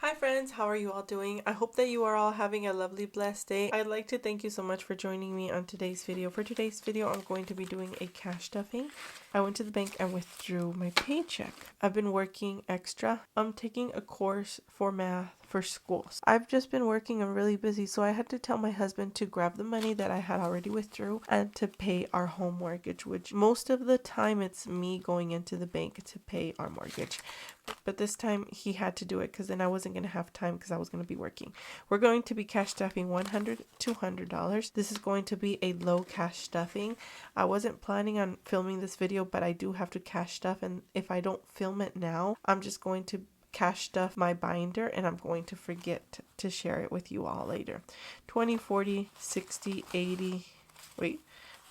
Hi friends, how are you all doing? I hope that you are all having a lovely blessed day. I'd like to thank you so much for joining me on today's video. For today's video, I'm going to be doing a cash stuffing. I went to the bank and withdrew my paycheck. I've been working extra. I'm taking a course for math for schools. I've just been working and really busy, so I had to tell my husband to grab the money that I had already withdrew and to pay our home mortgage, which most of the time it's me going into the bank to pay our mortgage. But this time he had to do it because then I wasn't going to have time because I was going to be working. We're going to be cash stuffing $100 to $200. This is going to be a low cash stuffing. I wasn't planning on filming this video, but I do have to cash stuff, and if I don't film it now, I'm just going to cash stuff my binder and I'm going to forget to share it with you all later. 20, 40, 60, 80, wait,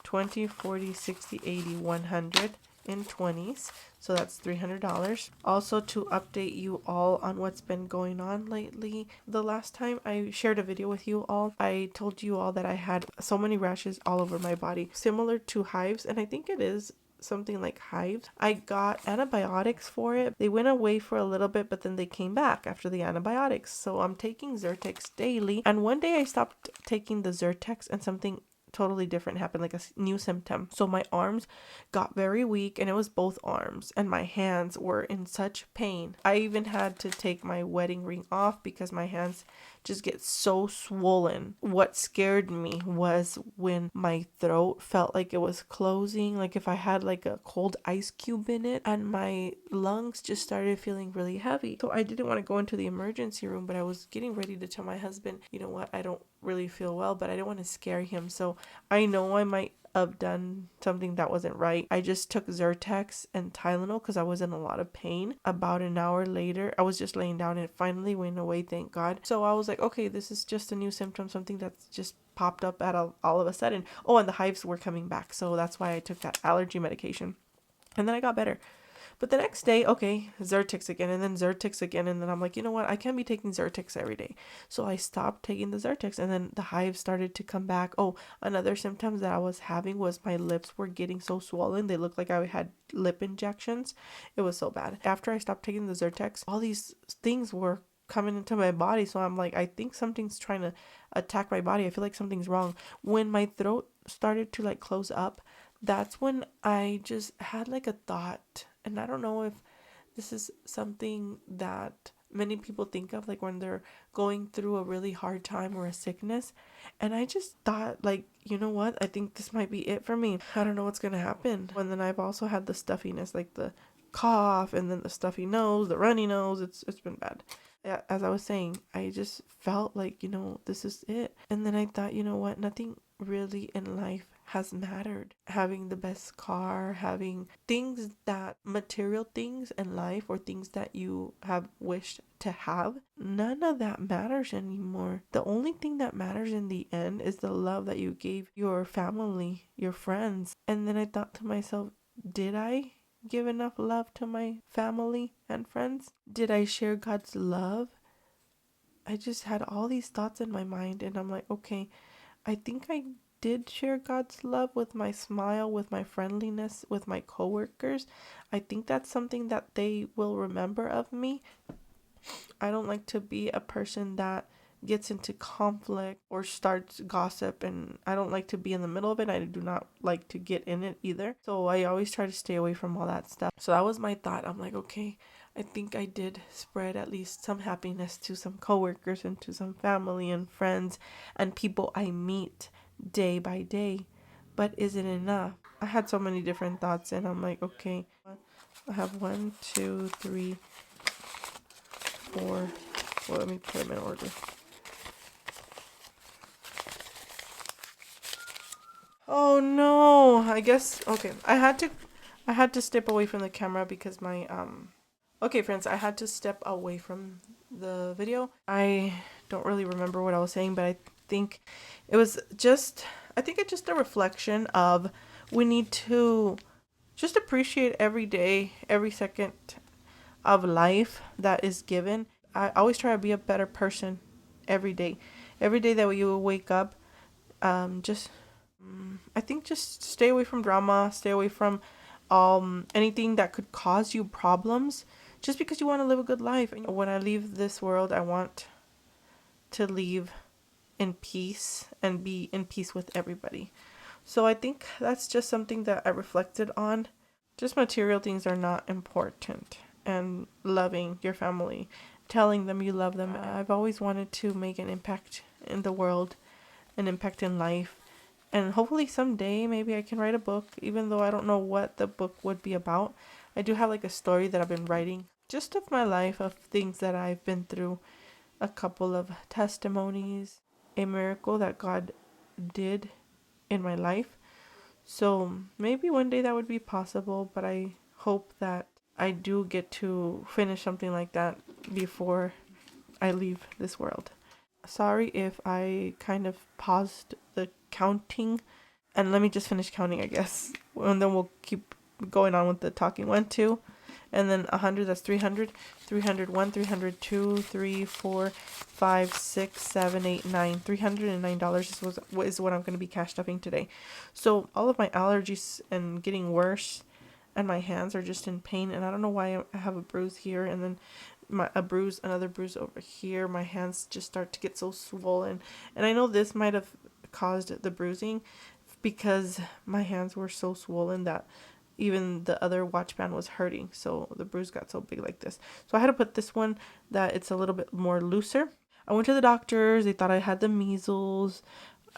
20, 40, 60, 80, 100 in 20s, so that's $300. Also, to update you all on what's been going on lately, the last time I shared a video with you all, I told you all that I had so many rashes all over my body, similar to hives, and I think it is something like hives. I got antibiotics for it. They went away for a little bit, but then they came back after the antibiotics. So I'm taking Zyrtex daily, and one day I stopped taking the Zyrtex and something totally different happened, like a new symptom. So my arms got very weak, and it was both arms, and my hands were in such pain. I even had to take my wedding ring off because my hands just get so swollen. What scared me was when my throat felt like it was closing, like if I had like a cold ice cube in it, and my lungs just started feeling really heavy. So I didn't want to go into the emergency room, but I was getting ready to tell my husband, you know what, I don't really feel well, but I didn't want to scare him. So I know I might have done something that wasn't right. I just took Zyrtex and Tylenol because I was in a lot of pain. About an hour later, I was just laying down and it finally went away, thank God. So I was like, okay, this is just a new symptom, something that's just popped up at all of a sudden. Oh, and the hives were coming back, so that's why I took that allergy medication. And then I got better. But the next day, okay, Zyrtex again, and then Zyrtex again, and then I'm like, you know what? I can't be taking Zyrtex every day. So I stopped taking the Zyrtex, and then the hives started to come back. Oh, another symptoms that I was having was my lips were getting so swollen. They looked like I had lip injections. It was so bad. After I stopped taking the Zyrtex, all these things were coming into my body. So I'm like, I think something's trying to attack my body. I feel like something's wrong. When my throat started to like close up, that's when I just had like a thought, and I don't know if this is something that many people think of, like when they're going through a really hard time or a sickness. And I just thought, like, you know what? I think this might be it for me. I don't know what's gonna happen. And then I've also had the stuffiness, like the cough, and then the stuffy nose, the runny nose. It's been bad. Yeah, as I was saying, I just felt like, this is it. And then I thought, you know what? Nothing really in life has mattered. Having the best car, having things that, material things in life, or things that you have wished to have, none of that matters anymore. The only thing that matters in the end is the love that you gave your family, your friends. And then I thought to myself, did I give enough love to my family and friends? Did I share God's love? I just had all these thoughts in my mind, and I'm like, okay, I think I did share God's love with my smile, with my friendliness, with my coworkers. I think that's something that they will remember of me. I don't like to be a person that gets into conflict or starts gossip, and I don't like to be in the middle of it. I do not like to get in it either. So I always try to stay away from all that stuff. So that was my thought. I'm like, okay, I think I did spread at least some happiness to some coworkers and to some family and friends and people I meet day by day. But is it enough? I had so many different thoughts, and I'm like, okay, I have 1, 2, 3, 4. Well, let me put them in order. Oh no, I guess, okay, I had to step away from the camera because my okay friends, I had to step away from the video. I don't really remember what I was saying, but I think it's just a reflection of, we need to just appreciate every day, every second of life that is given. I always try to be a better person every day. Every day that you wake up, just I think just stay away from drama, stay away from anything that could cause you problems. just because you want to live a good life. And when I leave this world, I want to leave in peace and be in peace with everybody. So I think that's just something that I reflected on. Just material things are not important, and loving your family, telling them you love them. I've always wanted to make an impact in the world, an impact in life. And hopefully someday maybe I can write a book, even though I don't know what the book would be about. I do have like a story that I've been writing just of my life, of things that I've been through, a couple of testimonies, a miracle that God did in my life. So maybe one day that would be possible, but I hope that I do get to finish something like that before I leave this world. Sorry if I kind of paused the counting, and let me just finish counting, I guess, and then we'll keep going on with the talking. 1, 2, and then 100, that's 300, 301, 302, 3, 4, 5, 6, 7, 8, 9, $309 is what I'm going to be cash stuffing today. So all of my allergies and getting worse, and my hands are just in pain, and I don't know why I have a bruise here, and then another bruise over here. My hands just start to get so swollen, and I know this might have caused the bruising because my hands were so swollen that even the other watch band was hurting, so the bruise got so big like this. So I had to put this one that it's a little bit more looser. I went to the doctors. They thought I had the measles.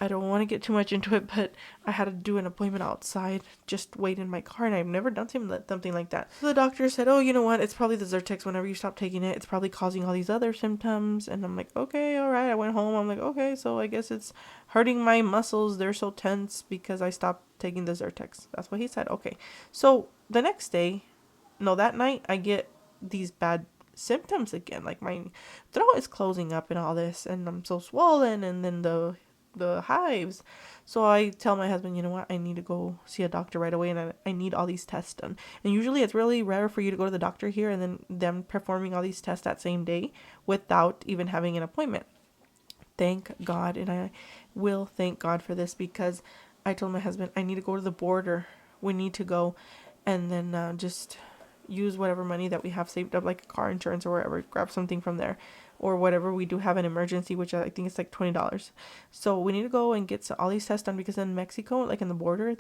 I don't want to get too much into it, but I had to do an appointment outside, just wait in my car, and I've never done something like that. So the doctor said, oh, you know what, it's probably the Zyrtex. Whenever you stop taking it, it's probably causing all these other symptoms. And I'm like, okay, all right. I went home. I'm like, okay, so I guess it's hurting my muscles. They're so tense because I stopped taking the Zyrtex. That's what he said. Okay. So the next day, no, that night, I get these bad symptoms again. Like my throat is closing up and all this, and I'm so swollen, and then the hives. So I tell my husband, you know what, I need to go see a doctor right away, and I need all these tests done. And usually it's really rare for you to go to the doctor here and then them performing all these tests that same day without even having an appointment. Thank God, and I will thank God for this, because I told my husband I need to go to the border. We need to go, and then just use whatever money that we have saved up, like car insurance or wherever, grab something from there, or whatever we do have an emergency, which I think is like $20. So we need to go and get all these tests done, because in Mexico, like in the border,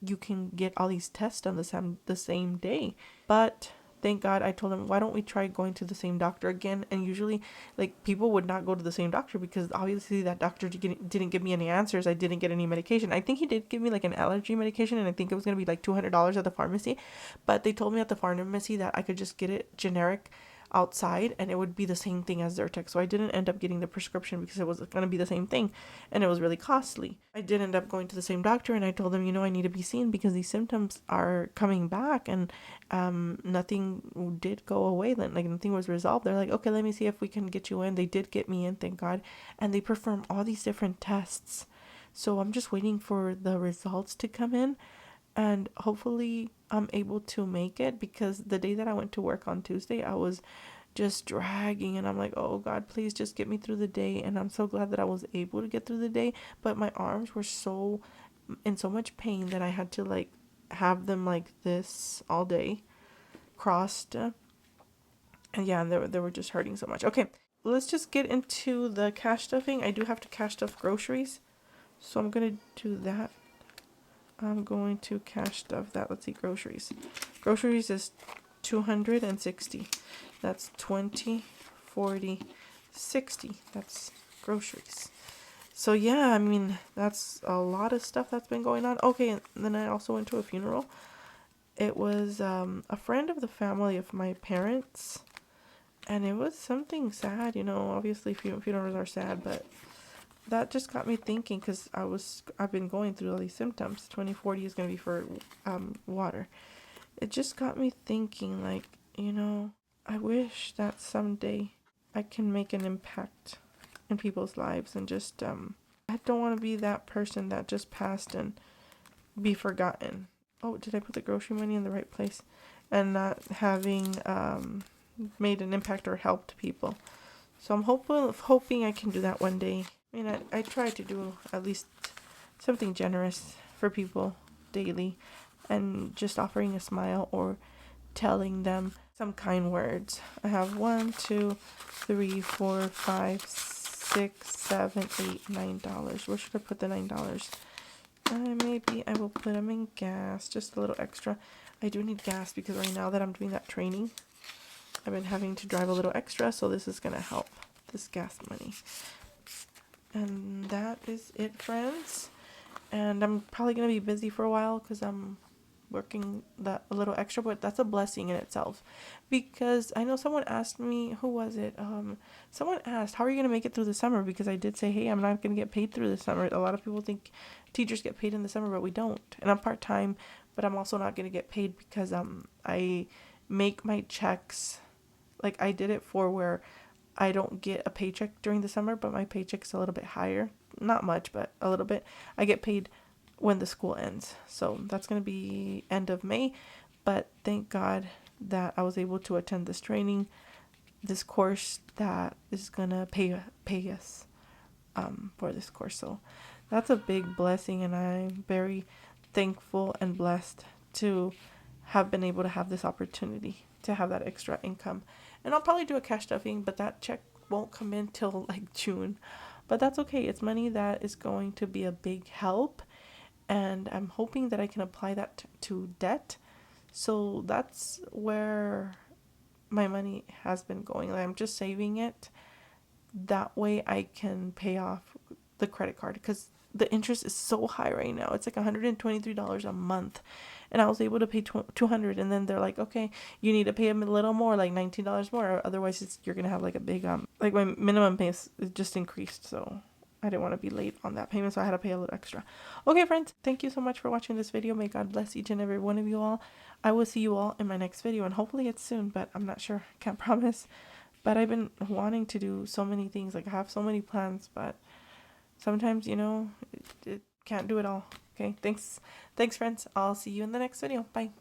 you can get all these tests done the same day. But thank God, I told him, why don't we try going to the same doctor again? And usually, like, people would not go to the same doctor because obviously that doctor didn't give me any answers. I didn't get any medication. I think he did give me like an allergy medication, and I think it was going to be like $200 at the pharmacy. But they told me at the pharmacy that I could just get it generic outside and it would be the same thing as Zyrtec. So I didn't end up getting the prescription because it was going to be the same thing, and it was really costly. I did end up going to the same doctor, and I told them, I need to be seen because these symptoms are coming back, and nothing did go away. Then, like, nothing was resolved. They're like, okay, let me see if we can get you in. They did get me in, thank God, and they performed all these different tests. So I'm just waiting for the results to come in, and hopefully I'm able to make it, because the day that I went to work on Tuesday, I was just dragging, and I'm like, oh God, please just get me through the day. And I'm so glad that I was able to get through the day, but my arms were in so much pain that I had to like have them like this all day, crossed, and yeah, and they were just hurting so much. Okay, let's just get into the cash stuffing. I do have to cash stuff groceries, so I'm gonna do that. I'm going to cash stuff that. Let's see, groceries. Groceries is 260. That's 20, 40, 60. That's groceries. So yeah, I mean, that's a lot of stuff that's been going on. Okay, and then I also went to a funeral. It was a friend of the family of my parents, and it was something sad. Obviously funerals are sad, but that just got me thinking, because I've been going through all these symptoms. 2040 is going to be for water. It just got me thinking, like, I wish that someday I can make an impact in people's lives, and just I don't want to be that person that just passed and be forgotten. Oh, did I put the grocery money in the right place? And not having made an impact or helped people. So I'm hoping I can do that one day. I mean, I try to do at least something generous for people daily, and just offering a smile or telling them some kind words. I have 1, 2, 3, 4, 5, 6, 7, 8, $9. Where should I put the $9? Maybe I will put them in gas, just a little extra. I do need gas because right now that I'm doing that training, I've been having to drive a little extra, so this is gonna help, this gas money. And that is it, friends. And I'm probably gonna be busy for a while because I'm working that a little extra, but that's a blessing in itself, because I know someone asked me, who was it, someone asked, how are you gonna make it through the summer? Because I did say, hey, I'm not gonna get paid through the summer. A lot of people think teachers get paid in the summer, but we don't. And I'm part-time, but I'm also not gonna get paid because I make my checks, like I did it for where I don't get a paycheck during the summer, but my paycheck's a little bit higher, not much, but a little bit. I get paid when the school ends, so that's going to be end of May. But thank God that I was able to attend this training, this course that is going to pay us for this course. So that's a big blessing, and I'm very thankful and blessed to have been able to have this opportunity to have that extra income. And I'll probably do a cash stuffing, but that check won't come in till like June. But that's okay. It's money that is going to be a big help, and I'm hoping that I can apply that to debt. So that's where my money has been going. Like, I'm just saving it. That way I can pay off the credit card, because the interest is so high right now. It's like $123 a month, and I was able to pay $200, and then they're like, okay, you need to pay a little more, like $19 more, or otherwise you're gonna have like a big like my minimum pay is just increased. So I didn't want to be late on that payment, so I had to pay a little extra. Okay, friends, thank you so much for watching this video. May God bless each and every one of you all. I will see you all in my next video, and hopefully it's soon, but I'm not sure. Can't promise. But I've been wanting to do so many things. Like, I have so many plans, but sometimes, you know, it can't do it all. Okay, thanks, friends. I'll see you in the next video. Bye.